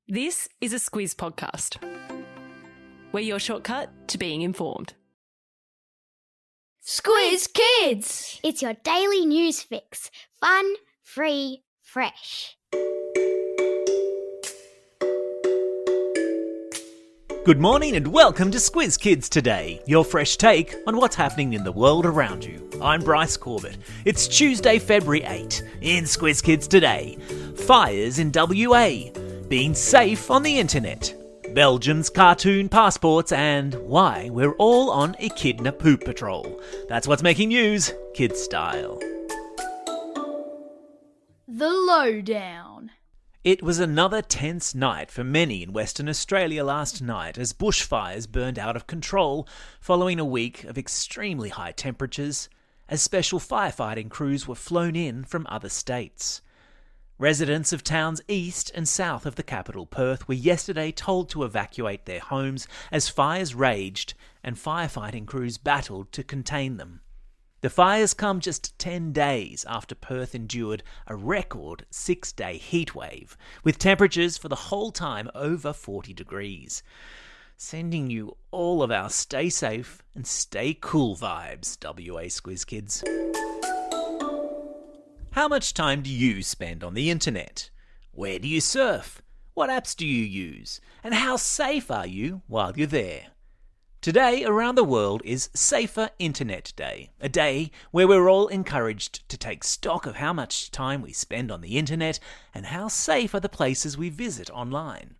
This is a Squiz podcast. We're your shortcut to being informed. Squiz Kids! It's your daily news fix. Fun, free, fresh. Good morning and welcome to Squiz Kids Today, your fresh take on what's happening in the world around you. I'm Bryce Corbett. It's Tuesday, February 8. In Squiz Kids Today, fires in WA, being safe on the internet, Belgium's cartoon passports, and why we're all on Echidna poop patrol. That's what's making news, kids style. The lowdown. It was another tense night for many in Western Australia last night as bushfires burned out of control following a week of extremely high temperatures as special firefighting crews were flown in from other states. Residents of towns east and south of the capital, Perth, were yesterday told to evacuate their homes as fires raged and firefighting crews battled to contain them. The fires come just 10 days after Perth endured a record 6-day heatwave, with temperatures for the whole time over 40 degrees. Sending you all of our stay safe and stay cool vibes, WA Squiz Kids. How much time do you spend on the internet? Where do you surf? What apps do you use? And how safe are you while you're there? Today, around the world, is Safer Internet Day, a day where we're all encouraged to take stock of how much time we spend on the internet and how safe are the places we visit online.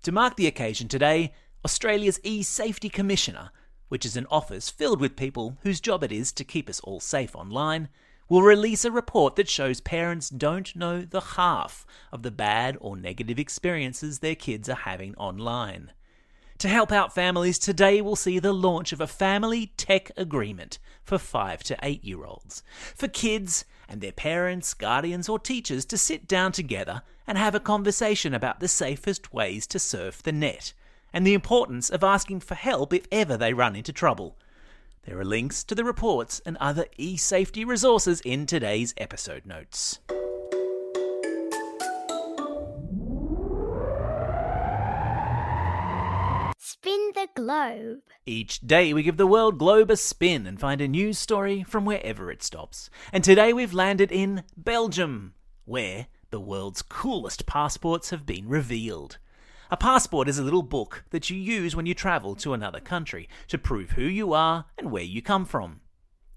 To mark the occasion today, Australia's E-Safety Commissioner, which is an office filled with people whose job it is to keep us all safe online, will release a report that shows parents don't know the half of the bad or negative experiences their kids are having online. To help out families, today we'll see the launch of a family tech agreement for 5 to 8-year-olds. For kids and their parents, guardians or teachers to sit down together and have a conversation about the safest ways to surf the net and the importance of asking for help if ever they run into trouble. There are links to the reports and other e-safety resources in today's episode notes. Spin the globe. Each day we give the world globe a spin and find a news story from wherever it stops. And today we've landed in Belgium, where the world's coolest passports have been revealed. A passport is a little book that you use when you travel to another country to prove who you are and where you come from.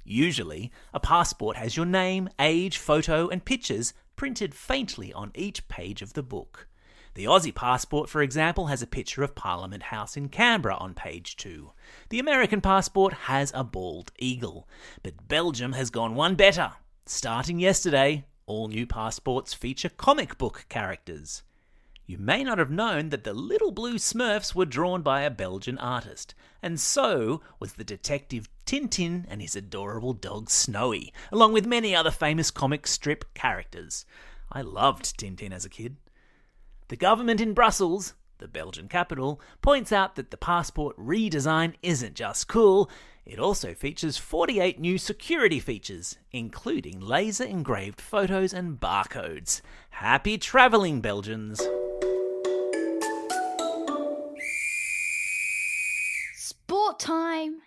Usually, a passport has your name, age, photo and pictures printed faintly on each page of the book. The Aussie passport, for example, has a picture of Parliament House in Canberra on page 2. The American passport has a bald eagle. But Belgium has gone one better. Starting yesterday, all new passports feature comic book characters. You may not have known that the little blue Smurfs were drawn by a Belgian artist, and so was the detective Tintin and his adorable dog Snowy, along with many other famous comic strip characters. I loved Tintin as a kid. The government in Brussels, the Belgian capital, points out that the passport redesign isn't just cool, it also features 48 new security features, including laser-engraved photos and barcodes. Happy travelling, Belgians! Sport time.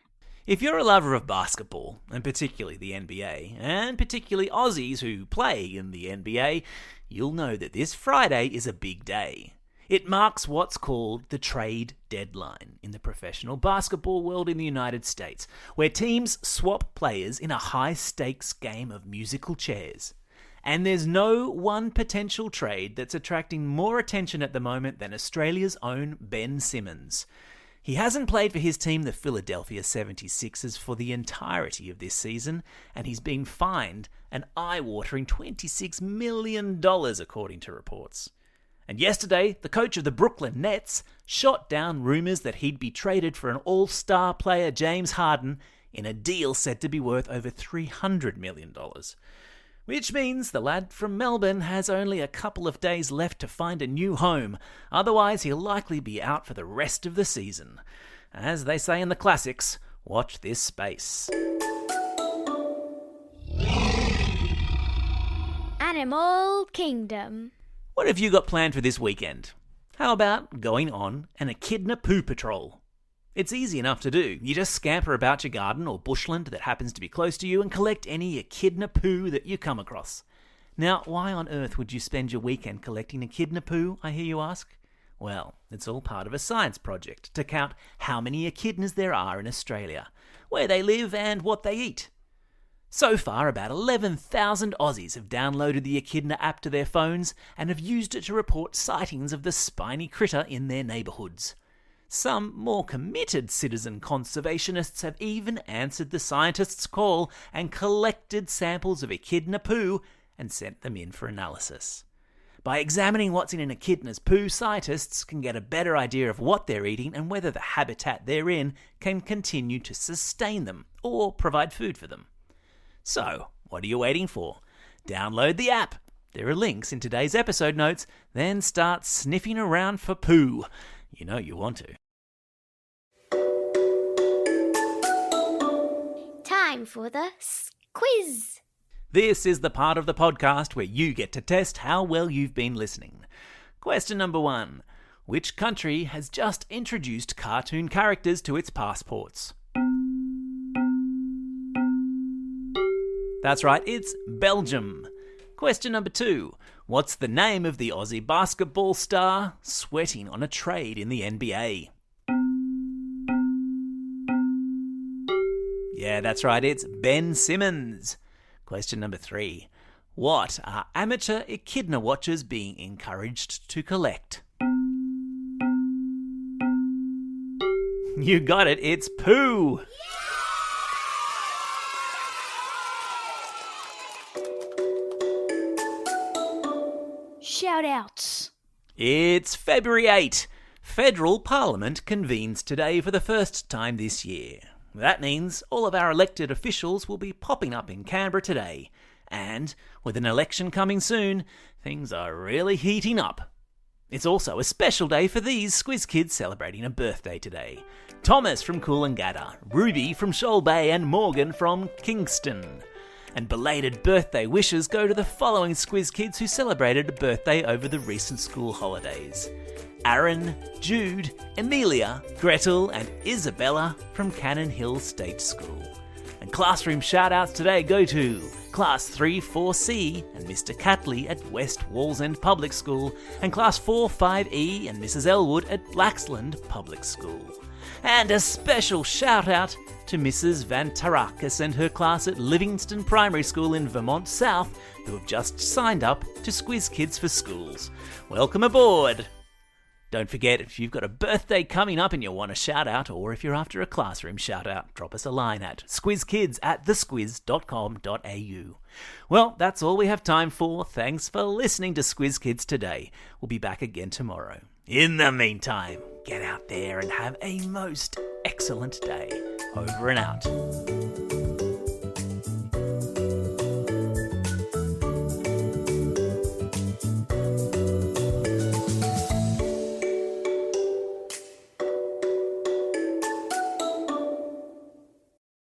If you're a lover of basketball, and particularly the NBA, and particularly Aussies who play in the NBA, you'll know that this Friday is a big day. It marks what's called the trade deadline in the professional basketball world in the United States, where teams swap players in a high-stakes game of musical chairs. And there's no one potential trade that's attracting more attention at the moment than Australia's own Ben Simmons. He hasn't played for his team, the Philadelphia 76ers, for the entirety of this season, and he's been fined an eye-watering $26 million, according to reports. And yesterday, the coach of the Brooklyn Nets shot down rumours that he'd be traded for an all-star player, James Harden, in a deal said to be worth over $300 million. Which means the lad from Melbourne has only a couple of days left to find a new home, otherwise he'll likely be out for the rest of the season. As they say in the classics, watch this space. Animal Kingdom. What have you got planned for this weekend? How about going on an Echidna poo patrol? It's easy enough to do. You just scamper about your garden or bushland that happens to be close to you and collect any Echidna poo that you come across. Now, why on earth would you spend your weekend collecting Echidna poo, I hear you ask? Well, it's all part of a science project to count how many echidnas there are in Australia, where they live and what they eat. So far, about 11,000 Aussies have downloaded the Echidna app to their phones and have used it to report sightings of the spiny critter in their neighbourhoods. Some more committed citizen conservationists have even answered the scientists' call and collected samples of echidna poo and sent them in for analysis. By examining what's in an echidna's poo, scientists can get a better idea of what they're eating and whether the habitat they're in can continue to sustain them or provide food for them. So, what are you waiting for? Download the app. There are links in today's episode notes. Then start sniffing around for poo. You know you want to. Time for the Squiz. This is the part of the podcast where you get to test how well you've been listening. Question number 1. Which country has just introduced cartoon characters to its passports? That's right, it's Belgium. Question number 2. What's the name of the Aussie basketball star sweating on a trade in the NBA? Yeah, that's right, it's Ben Simmons. Question number 3. What are amateur echidna watchers being encouraged to collect? You got it, it's poo! Shout-outs. It's February 8. Federal Parliament convenes today for the first time this year. That means all of our elected officials will be popping up in Canberra today. And with an election coming soon, things are really heating up. It's also a special day for these Squiz Kids celebrating a birthday today. Thomas from Coolangatta, Ruby from Shoal Bay and Morgan from Kingston. And belated birthday wishes go to the following Squiz Kids who celebrated a birthday over the recent school holidays. Aaron, Jude, Amelia, Gretel and Isabella from Cannon Hill State School. And classroom shout-outs today go to Class 3-4C and Mr. Catley at West Wallsend Public School and Class 4-5E and Mrs. Elwood at Blaxland Public School. And a special shout-out to Mrs. Van Tarakis and her class at Livingston Primary School in Vermont South who have just signed up to Squiz Kids for Schools. Welcome aboard! Don't forget, if you've got a birthday coming up and you want a shout-out, or if you're after a classroom shout-out, drop us a line at squizkids@thesquiz.com.au. Well, that's all we have time for. Thanks for listening to Squiz Kids today. We'll be back again tomorrow. In the meantime, get out there and have a most excellent day. Over and out.